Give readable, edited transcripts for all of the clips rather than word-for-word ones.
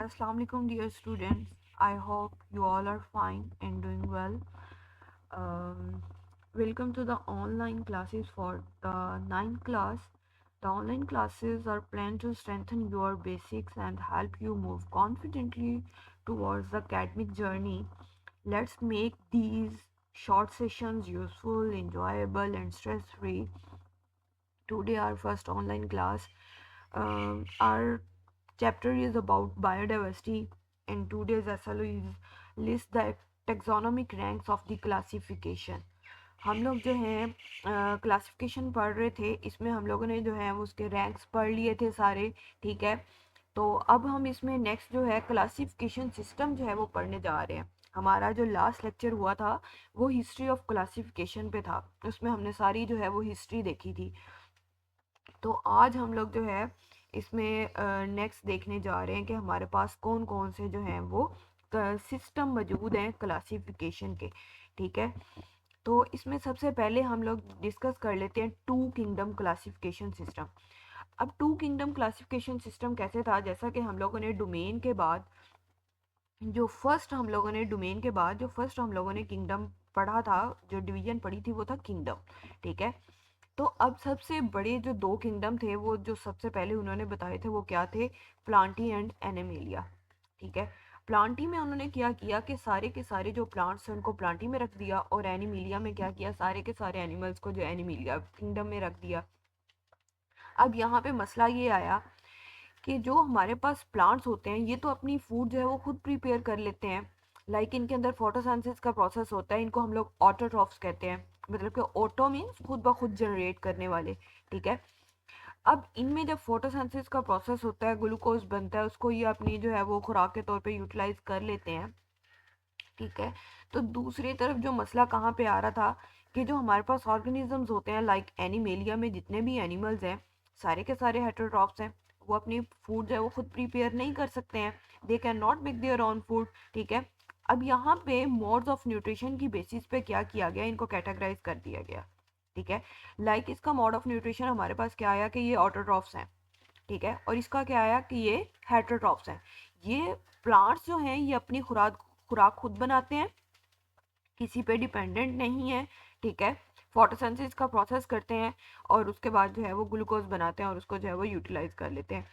Assalamu alaikum, dear students. I hope you all are fine and doing well. Um, Welcome to the online classes for the ninth class. The online classes are planned to strengthen your basics and help you move confidently towards the academic journey. Let's make these short sessions useful, enjoyable, and stress free. Today, our first online class. Our chapter is about biodiversity, and today's SLO is list the taxonomic ranks of the classification. हम लोग जो हैं classification पढ़ रहे थे, इसमें हम लोगों ने जो है उसके रैंक्स पढ़ लिए थे सारे। ठीक है, तो अब हम इसमें नेक्स्ट जो है क्लासिफिकेशन सिस्टम जो है वो पढ़ने जा रहे हैं। हमारा जो लास्ट लेक्चर हुआ था वो हिस्ट्री ऑफ क्लासिफिकेशन पे था, उसमें हमने सारी जो है वो हिस्ट्री देखी थी। तो आज हम लोग जो है इसमें नेक्स्ट देखने जा रहे हैं कि हमारे पास कौन कौन से जो हैं वो सिस्टम मौजूद हैं क्लासिफिकेशन के। ठीक है, तो इसमें सबसे पहले हम लोग डिस्कस कर लेते हैं टू किंगडम क्लासिफिकेशन सिस्टम। अब टू किंगडम क्लासिफिकेशन सिस्टम कैसे था, जैसा कि हम लोगों ने डोमेन के बाद जो फर्स्ट हम लोगों ने डोमेन के बाद जो फर्स्ट हम लोगों ने किंगडम पढ़ा था, जो डिवीजन पढ़ी थी वो था किंगडम। ठीक है, तो अब सबसे बड़े जो दो किंगडम थे वो जो सबसे पहले उन्होंने बताए थे वो क्या थे, प्लांटी एंड एनिमेलिया। ठीक है, प्लांटी में उन्होंने क्या किया कि सारे के सारे जो प्लांट्स हैं उनको प्लांटी में रख दिया, और एनिमिलिया में क्या किया, सारे के सारे एनिमल्स को जो एनिमिलिया किंगडम में रख दिया। अब यहाँ पे मसला ये आया कि जो हमारे पास प्लांट्स होते हैं ये तो अपनी फूड जो है वो खुद प्रिपेयर कर लेते हैं। लाइक इनके अंदर फोटोसिंथेसिस का प्रोसेस होता है, इनको हम लोग ऑटोट्रॉफ्स कहते हैं, मतलब कि ऑटो मीन्स खुद ब खुद जनरेट करने वाले। ठीक है, अब इनमें जब फोटोसिंथेसिस का प्रोसेस होता है, ग्लूकोज बनता है, उसको ये अपनी जो है वो खुराक के तौर पे यूटिलाइज कर लेते हैं। ठीक है, तो दूसरी तरफ जो मसला कहाँ पे आ रहा था कि जो हमारे पास ऑर्गेनिजम्स होते हैं लाइक एनिमेलिया में जितने भी एनिमल्स हैं सारे के सारे हेटेरोट्रॉफ्स हैं, वो अपनी फूड जो है वो खुद प्रिपेयर नहीं कर सकते हैं, they can not make their own food. ठीक है, अब यहाँ पे मोड्स ऑफ न्यूट्रिशन की बेसिस पे क्या किया गया, इनको कैटेगराइज कर दिया गया। ठीक है, लाइक इसका मोड ऑफ न्यूट्रिशन हमारे पास क्या आया कि ये ऑटोट्रॉफ्स हैं। ठीक है, और इसका क्या आया कि ये हेटेरोट्रॉफ्स हैं। ये प्लांट्स जो हैं ये अपनी खुराक खुराक खुद बनाते हैं, किसी पे डिपेंडेंट नहीं है। ठीक है, फोटोसिंथेसिस का प्रोसेस करते हैं और उसके बाद जो है वो ग्लूकोज बनाते हैं और उसको जो है वो यूटिलाइज कर लेते हैं।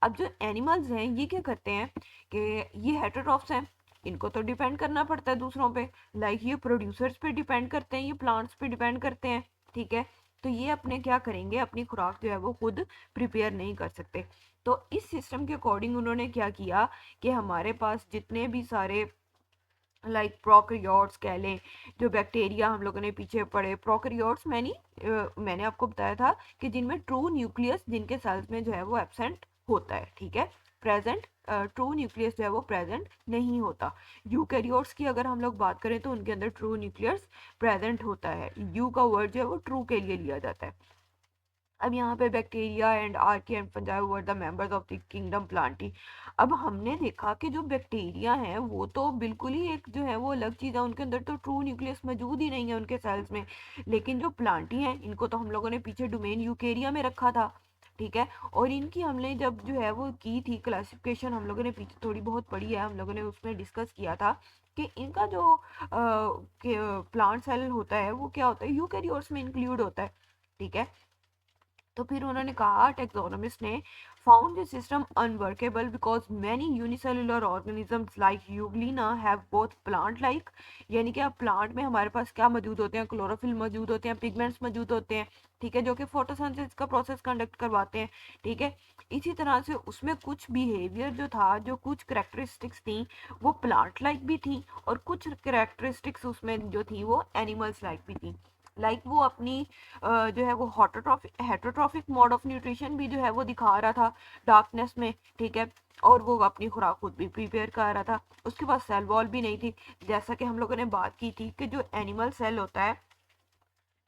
अब जो एनिमल्स हैं ये क्या करते हैं कि ये हेटेरोट्रॉफ्स हैं, इनको तो डिपेंड करना पड़ता है दूसरों पे, लाइक ये प्रोड्यूसर्स पे डिपेंड करते हैं, ये प्लांट्स पे डिपेंड करते हैं। ठीक है, तो ये अपने क्या करेंगे, अपनी खुराक जो है वो खुद प्रिपेयर नहीं कर सकते। तो इस सिस्टम के अकॉर्डिंग उन्होंने क्या किया कि हमारे पास जितने भी सारे लाइक प्रोकैरियोट्स कह लें, जो बैक्टीरिया हम लोगों ने पीछे पढ़े प्रोकैरियोट्स मैंने आपको बताया था कि जिनमें ट्रू न्यूक्लियस जिनके सेल्स में जो है वो एब्सेंट होता है। ठीक है, प्रेजेंट ट्रू न्यूक्लियस जो है वो प्रेजेंट नहीं होता। यूकैरियोट्स की अगर हम लोग बात करें तो उनके अंदर ट्रू न्यूक्लियस प्रेजेंट होता है, यू का वर्ड जो है वो ट्रू के लिए लिया जाता है। अब यहाँ पे bacteria and Archie and fungi were the members of the kingdom Plantae. अब हमने देखा कि जो बैक्टीरिया हैं वो तो बिल्कुल ही एक जो है वो अलग चीज़ है, उनके अंदर तो ट्रू न्यूक्लियस मौजूद ही नहीं है उनके सेल्स में। लेकिन जो प्लांटी हैं इनको तो हम लोगों ने पीछे डोमेन यूकेरिया में रखा था। ठीक है, और इनकी हमने जब जो है वो की थी क्लासिफिकेशन, हम लोगों ने पीछे थोड़ी बहुत पढ़ी है, हम लोगों ने उसमें डिस्कस किया था कि इनका जो प्लांट सेल होता है वो क्या होता है, यूकेरियोट्स में इंक्लूड होता है। ठीक है, तो फिर उन्होंने कहा टेक्सोनोमिस्ट ने found this system unworkable because many unicellular organisms like Euglena have both plant like, यानी कि अब प्लांट में हमारे पास क्या मौजूद होते हैं, क्लोरोफिल मौजूद होते हैं, पिगमेंट्स मौजूद होते हैं। ठीक है, जो कि फोटोसिंथेसिस का प्रोसेस कंडक्ट करवाते हैं। ठीक है, इसी तरह से उसमें कुछ बिहेवियर जो था, जो कुछ करेक्टरिस्टिक्स थी वो प्लांट लाइक भी थी, और कुछ करेक्टरिस्टिक्स उसमें जो थी वो एनिमल्स लाइक भी थी। लाइक वो अपनी जो है वो हेटरोट्रॉफिक मोड ऑफ न्यूट्रिशन भी जो है वो दिखा रहा था डार्कनेस में। ठीक है, और वो अपनी खुराक खुद भी प्रिपेयर कर रहा था, उसके पास सेल वॉल भी नहीं थी, जैसा कि हम लोगों ने बात की थी कि जो एनिमल सेल होता है।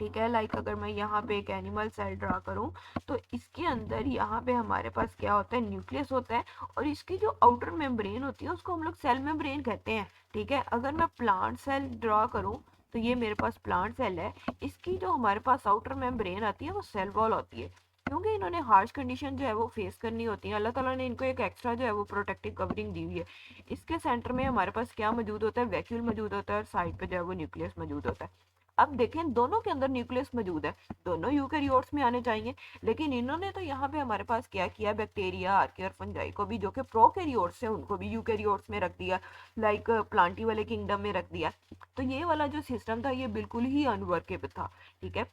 ठीक है, लाइक अगर मैं यहाँ पे एक एनिमल सेल ड्रा करूँ तो इसके अंदर यहाँ पे हमारे पास क्या होता है, न्यूक्लियस होता है, और इसकी जो आउटर मेम्ब्रेन होती है उसको हम लोग सेल मेम्ब्रेन कहते हैं। ठीक है, अगर मैं प्लांट सेल ड्रा करूँ तो ये मेरे पास प्लांट सेल है, इसकी जो हमारे पास आउटर मेम्ब्रेन आती है वो सेल वॉल होती है। क्योंकि इन्होंने हार्श कंडीशन जो है वो फेस करनी होती है, अल्लाह ताला ने इनको एक एक्स्ट्रा जो है वो प्रोटेक्टिव कवरिंग दी हुई है। इसके सेंटर में हमारे पास क्या मौजूद होता है, वैक्यूल मौजूद होता है, और साइड पे जो है वो न्यूक्लियस मौजूद होता है। अब देखें दोनों के अंदर न्यूक्लियस मौजूद है, दोनों यूकेरियोट्स में आने चाहिए, लेकिन इन्होंने तो यहाँ पे हमारे पास क्या किया, बैक्टीरिया, आर्की और फंजाई को भी जो कि प्रोकैरियोट्स है उनको भी यूकेरियोट्स में रख दिया, लाइक प्लांटी वाले किंगडम में रख दिया। तो ये वाला जो सिस्टम था ये बिल्कुल ही अनवर्केबल था, ठीक है।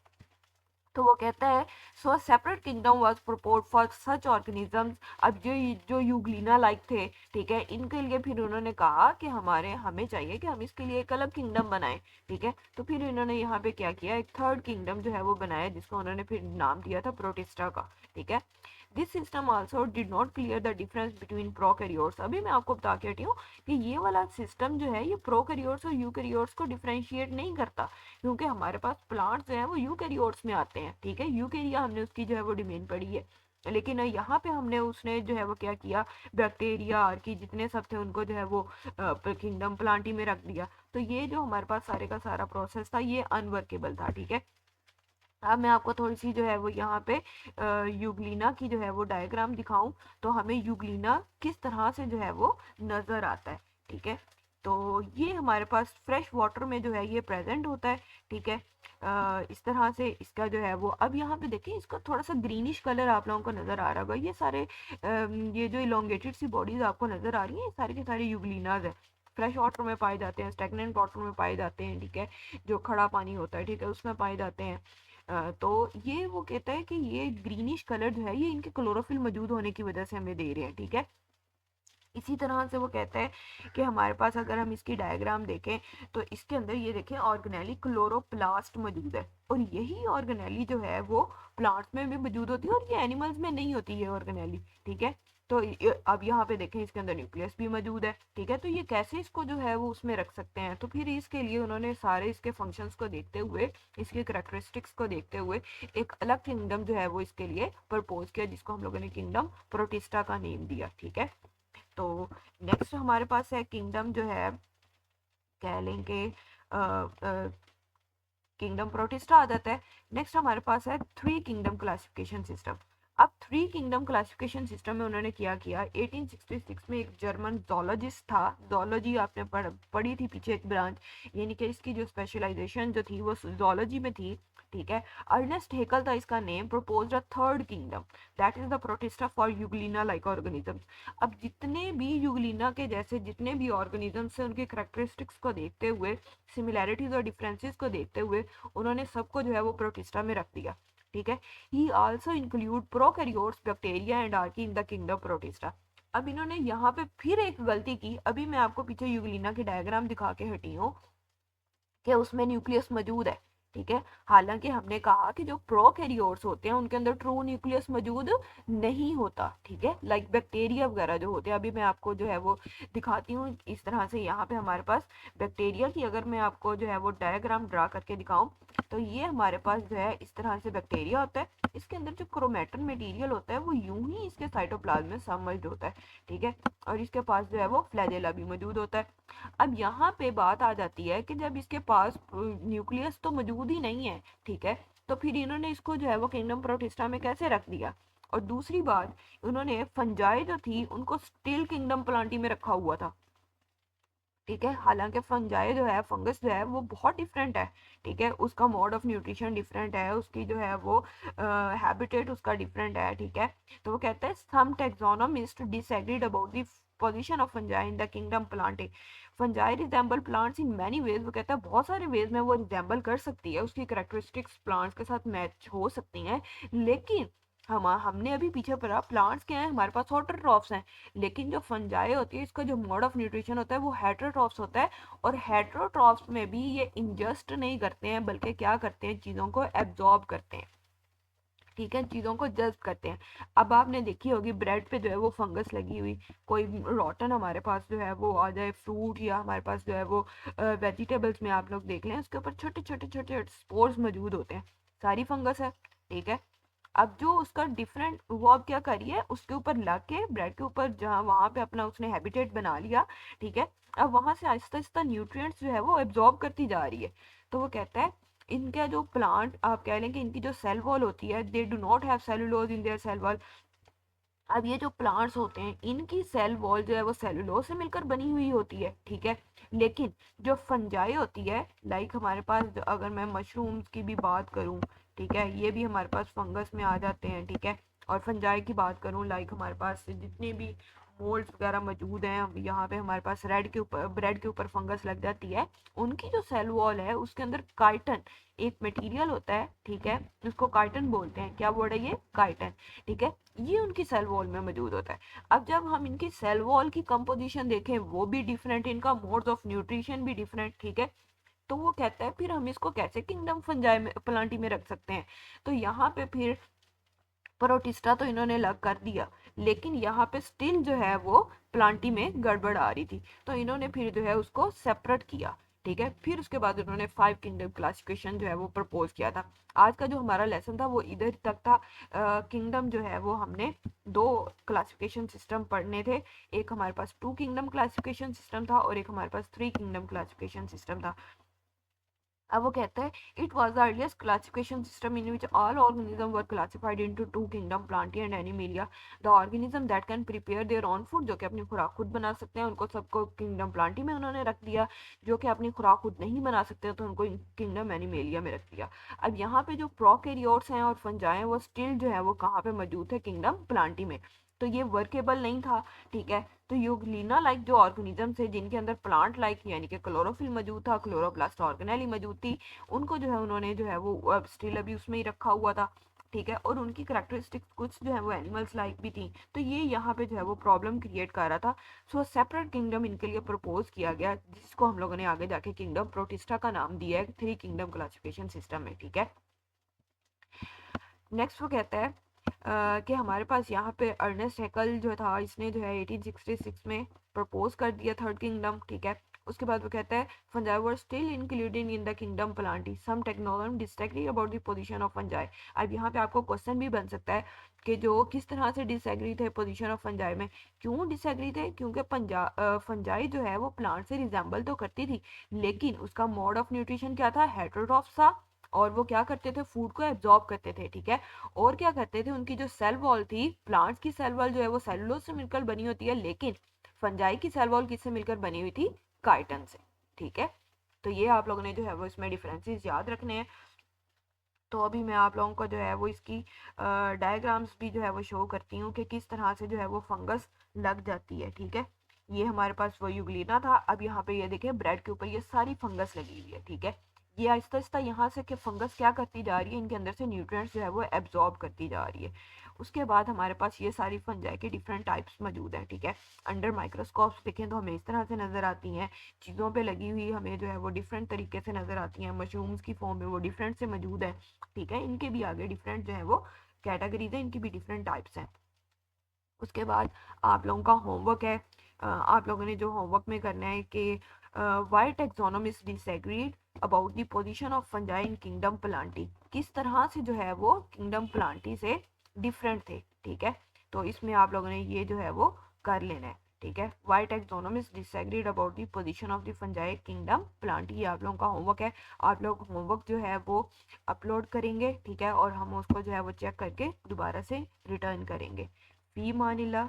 तो वो कहता है so separate kingdom was propose for such organisms. अब जो यूग्लिना लाइक थे, ठीक है, इनके लिए फिर उन्होंने कहा कि हमें चाहिए कि हम इसके लिए एक अलग किंगडम बनाएं, ठीक है। तो फिर इन्होंने यहाँ पे क्या किया, एक थर्ड किंगडम जो है वो बनाया, जिसको उन्होंने फिर नाम दिया था प्रोटिस्टा का, ठीक है। This system also did not clear the difference between prokaryotes. अभी मैं आपको बता के हटी हूँ कि ये वाला सिस्टम जो है ये प्रोकैरियोट्स और यूकैरियोट्स को डिफरेंशिएट नहीं करता, क्योंकि हमारे पास प्लांट्स जो है वो यूकैरियोट्स में आते हैं, ठीक है। यूकैरिया हमने उसकी जो है वो डोमेन पढ़ी है, लेकिन यहाँ पे हमने उसने जो है वो क्या किया, बैक्टीरिया, आर्की, जितने सब थे उनको जो है वो किंगडम प्लांटी में रख दिया। तो ये जो हमारे पास सारे का सारा प्रोसेस था ये अनवर्केबल था, ठीक है। अब मैं आपको थोड़ी सी जो है वो यहाँ पे यूग्लिना की जो है वो डायग्राम दिखाऊं, तो हमें यूग्लिना किस तरह से जो है वो नजर आता है, ठीक है। तो ये हमारे पास फ्रेश वाटर में जो है ये प्रेजेंट होता है, ठीक है। इस तरह से इसका जो है वो, अब यहाँ पे देखिए इसका थोड़ा सा ग्रीनिश कलर आप लोगों को नजर आ रहा होगा, ये सारे ये जो इलोंगेटेड सी बॉडीज आपको नजर आ रही है, सारे के सारे यूग्लिनाज है, फ्रेश वाटर में पाए जाते हैं, स्टेगनेंट वाटर में पाए जाते हैं, ठीक है, जो खड़ा पानी होता है, ठीक है, उसमें पाए जाते हैं। तो ये वो कहता है कि ये ग्रीनिश कलर जो है ये इनके क्लोरोफिल मौजूद होने की वजह से हमें दे रहे हैं, ठीक है। इसी तरह से वो कहता है कि हमारे पास अगर हम इसकी डायग्राम देखें तो इसके अंदर ये देखें ऑर्गेनेली क्लोरोप्लास्ट मौजूद है, और यही ऑर्गेनेली जो है वो प्लांट्स में भी मौजूद होती है और ये एनिमल्स में नहीं होती है ऑर्गेनेली, ठीक है। तो अब यहाँ पे देखें इसके अंदर न्यूक्लियस भी मौजूद है, ठीक है। तो ये कैसे इसको जो है वो उसमें रख सकते हैं, तो फिर इसके लिए उन्होंने सारे इसके फंक्शंस को देखते हुए, इसके करेक्टरिस्टिक्स को देखते हुए एक अलग किंगडम जो है वो इसके लिए प्रपोज किया, जिसको हम लोगों ने किंगडम प्रोटिस्टा का नेम दिया, ठीक है। तो नेक्स्ट हमारे पास है किंगडम जो है, कह लेंगे किंगडम प्रोटिस्टा आ जाता है। नेक्स्ट हमारे पास है थ्री किंगडम क्लासिफिकेशन सिस्टम। अब थ्री किंगडम क्लासिफिकेशन सिस्टम में उन्होंने क्या किया, 1866 में एक जर्मन जोलॉजिस्ट था, जोलॉजी आपने पढ़ी थी पीछे एक ब्रांच, यानी कि इसकी जो स्पेशलाइजेशन जो थी वो जोलॉजी में थी, ठीक है। अर्नेस्ट हेकल था इसका name, proposed a third kingdom that is the protista for Euglena like organisms. अब जितने भी यूग्लिना के जैसे जितने भी ऑर्गेनिजम्स हैं उनके करेक्टरिस्टिक्स को देखते हुए, सिमिलैरिटीज और डिफरेंसेस को देखते हुए उन्होंने सबको जो है वो प्रोटिस्टा में रख दिया, ठीक है। ही also include prokaryotes, bacteria and Archie in the kingdom protista. अब इन्होंने यहाँ पे फिर एक गलती की, अभी मैं आपको पीछे यूग्लिना की डायग्राम दिखा के हटी हूँ कि उसमें न्यूक्लियस मौजूद है, ठीक है। हालांकि हमने कहा कि जो प्रोकैरियोट्स होते हैं उनके अंदर ट्रू न्यूक्लियस मौजूद नहीं होता, ठीक है, लाइक बैक्टीरिया वगैरह जो होते हैं। अभी मैं आपको जो है वो दिखाती हूँ इस तरह से, यहाँ पे हमारे पास बैक्टीरिया की अगर मैं आपको जो है वो डायग्राम ड्रा करके दिखाऊं, तो ये हमारे पास जो है इस तरह से बैक्टीरिया होता है, इसके अंदर जो क्रोमेटिन मटेरियल होता है वो यूं ही इसके साइटोप्लाज्म में सबमर्ज्ड होता है, ठीक है, और इसके पास जो है वो फ्लैजेला भी मौजूद होता है। अब यहाँ पे बात आ जाती है कि जब इसके पास न्यूक्लियस तो मौजूद ही नहीं है, ठीक है, तो फिर इन्होंने इसको जो है वो किंगडम प्रोटिस्टा में कैसे रख दिया। और दूसरी बात, उन्होंने फंजाई जो थी उनको स्टिल किंगडम प्लांटी में रखा हुआ था, ठीक है। हालांकि फंजाई जो है, फंगस जो है वो बहुत डिफरेंट है, ठीक है, उसका मोड ऑफ न्यूट्रिशन डिफरेंट है, उसकी जो है वो हैबिटेट उसका डिफरेंट है, ठीक है। तो वो कहता है some taxonomist disagreed about the position of fungi in the kingdom Plantae. Fungi resemble plants in many ways, वो कहता है बहुत सारे वेज में वो रिजेंबल कर सकती है, उसकी करेक्टरिस्टिक्स प्लांट्स के साथ मैच हो सकती हैं, लेकिन हमने अभी पीछे पढ़ा प्लांट्स क्या है, हमारे पास ऑटोट्रॉफ्स हैं, लेकिन जो फंजाई होती है इसका जो मोड ऑफ न्यूट्रिशन होता है वो हेटरोट्रॉफ्स होता है, और हेटरोट्रॉफ्स में भी ये इंजस्ट नहीं करते हैं बल्कि क्या करते हैं, चीज़ों को एब्जॉर्ब करते हैं, ठीक है, चीज़ों को जज्ब करते हैं। अब आपने देखी होगी ब्रेड पे जो है वो फंगस लगी हुई, कोई रॉटन हमारे पास जो है वो आ जाए फ्रूट, या हमारे पास जो है वो वेजिटेबल्स में आप लोग देख लें उसके ऊपर छोटे छोटे छोटे स्पोर्स मौजूद होते हैं, सारी फंगस है, ठीक है। अब जो उसका डिफरेंट, वो अब क्या करिए उसके ऊपर लग के ब्रेड के ऊपर जहाँ वहां पे अपना उसने हैबिटेट बना लिया, ठीक है। अब वहां से आहिस्ता आहिस्ता न्यूट्रिएंट्स जो है वो एब्जॉर्ब करती जा रही है। तो वो कहता है इनका जो प्लांट आप कह लें कि इनकी जो सेल वॉल होती है, they do not have cellulose in their cell wall. अब ये जो प्लांट्स होते हैं इनकी सेल वॉल जो है वो सेलुलोज से मिलकर बनी हुई होती है, ठीक है। लेकिन जो फंजाई होती है, लाइक हमारे पास अगर मैं मशरूम्स की भी बात करूं, ठीक है, ये भी हमारे पास फंगस में आ जाते हैं, ठीक है। और फंजाई की बात करूं, लाइक हमारे पास जितने भी मोल्ड्स वगैरह मौजूद हैं, यहाँ पे हमारे पास ब्रेड के ऊपर फंगस लग जाती है। उनकी जो सेल वॉल है उसके अंदर काइटन एक मटेरियल होता है, ठीक है, उसको काइटन बोलते हैं। क्या वर्ड है ये? काइटन, ठीक है। ये उनकी सेल वॉल में मौजूद होता है। अब जब हम इनकी सेल वॉल की कंपोजिशन देखें, वो भी डिफरेंट, इनका मोड्स ऑफ न्यूट्रिशन भी डिफरेंट, ठीक है। तो वो कहता है फिर हम इसको कैसे किंगडम फंजाई में प्लांटी में रख सकते हैं। तो यहाँ पे फिर प्रोटिस्टा तो इन्होंने अलग कर दिया, लेकिन यहाँ पे स्टिल जो है वो प्लांटी में गड़बड़ आ रही थी, तो इन्होंने फिर जो है उसको सेपरेट किया, ठीक है। फिर उसके बाद उन्होंने 5 किंगडम क्लासिफिकेशन जो है वो प्रपोज किया था। आज का जो हमारा लेसन था वो इधर तक था। किंगडम जो है वो हमने दो क्लासिफिकेशन सिस्टम पढ़ने थे। एक हमारे पास 2 किंगडम क्लासिफिकेशन सिस्टम था और एक हमारे पास 3 किंगडम क्लासिफिकेशन सिस्टम था। अब वो कहता है it was the earliest classification system in which all organism were classified into 2 kingdom, Plantae and animalia. The organism that can prepare their own food, जो कि अपनी खुराक खुद बना सकते हैं, उनको सबको किंगडम प्लांटी में उन्होंने रख दिया। जो कि अपनी खुराक खुद नहीं बना सकते तो उनको किंगडम एनिमेलिया में रख दिया। अब यहाँ पे जो प्रोकैरियोट्स हैं और फंजाई हैं वो स्टिल जो है वो कहाँ पे मौजूद है? किंगडम प्लांटी में। तो ये वर्केबल नहीं था, ठीक है। तो यूग्लिना लाइक जो ऑर्गेनिज्म थे जिनके अंदर प्लांट लाइक यानी कि क्लोरोफिल मौजूद था, क्लोरोप्लास्ट ऑर्गेनेली मौजूद थी, उनको जो है उन्होंने जो है वो स्टिल अभी उसमें ही रखा हुआ था, ठीक है। और उनकी करेक्टरिस्टिक्स कुछ जो है वो एनिमल्स लाइक भी थी। तो ये यहाँ पे जो है वो प्रॉब्लम क्रिएट कर रहा था। सो सेपरेट किंगडम इनके लिए प्रपोज किया गया, जिसको हम लोगों ने आगे जाके किंगडम प्रोटिस्टा का नाम दिया है 3 किंगडम क्लासिफिकेशन सिस्टम में, ठीक है। नेक्स्ट वो कहता है कि हमारे पास यहाँ पे अर्नेस्ट हैकल जो था, इसने जो है 1866 में प्रपोज कर दिया 3rd किंगडम, ठीक है। उसके बाद वो कहता है fungi were still included in the kingdom Plantae, some technology disagree about the position of fungi. अब यहाँ पे आपको क्वेश्चन भी बन सकता है कि जो किस तरह से डिसएग्री थे पोजीशन ऑफ फंजाई में। क्यों डिसएग्री थे? क्योंकि फंजाई जो है वो प्लांट से रिजेंबल तो करती थी, लेकिन उसका मोड ऑफ न्यूट्रिशन क्या था? हेटेरोट्रॉफ था। और वो क्या करते थे? फूड को एब्जॉर्ब करते थे, ठीक है। और क्या करते थे? उनकी जो सेल वॉल थी, प्लांट्स की सेल वॉल जो है वो सेलुलोज से मिलकर बनी होती है, लेकिन फंजाई की सेल वॉल किससे मिलकर बनी हुई थी? काइटन से, ठीक है। तो ये आप लोगों ने जो है वो इसमें डिफरेंसेस याद रखने हैं। तो अभी मैं आप लोगों को जो है वो इसकी डायग्राम्स भी जो है वो शो करती हूँ कि किस तरह से जो है वो फंगस लग जाती है, ठीक है। ये हमारे पास वो यूग्लिना था। अब यहाँ पे ये देखिए ब्रेड के ऊपर ये सारी फंगस लगी हुई है, ठीक है। ये आहिस्ता आहिस्ता यहाँ से कि फंगस क्या करती जा रही है, इनके अंदर से न्यूट्रिएंट्स जो है वो एब्जॉर्ब करती जा रही है। उसके बाद हमारे पास ये सारी फंजाई के डिफरेंट टाइप्स मौजूद हैं, ठीक है। अंडर माइक्रोस्कोप देखें तो हमें इस तरह से नज़र आती हैं, चीज़ों पे लगी हुई हमें जो है वो डिफरेंट तरीके से नज़र आती हैं, मशरूम्स की फॉर्म में वो डिफरेंट से मौजूद है, ठीक है। इनके भी आगे डिफरेंट जो है वो कैटेगरीज हैं, इनकी भी डिफरेंट टाइप्स हैं। उसके बाद आप लोगों का होमवर्क है, आप लोगों ने जो होमवर्क में करना है कि why taxonomist disagreed about the position of fungi in kingdom Plantae, किस तरह से जो है वो किंगडम प्लांटी से डिफरेंट थे, ठीक है। तो इसमें आप लोगों ने ये जो है वो कर लेना है, ठीक है। Why taxonomist disagreed about the position of the fungi kingdom Plantae, ये आप लोगों का होमवर्क है। आप लोग होमवर्क जो है वो अपलोड करेंगे, ठीक है, और हम उसको जो है वो चेक करके दोबारा से रिटर्न करेंगे। फी मानिल्लाह।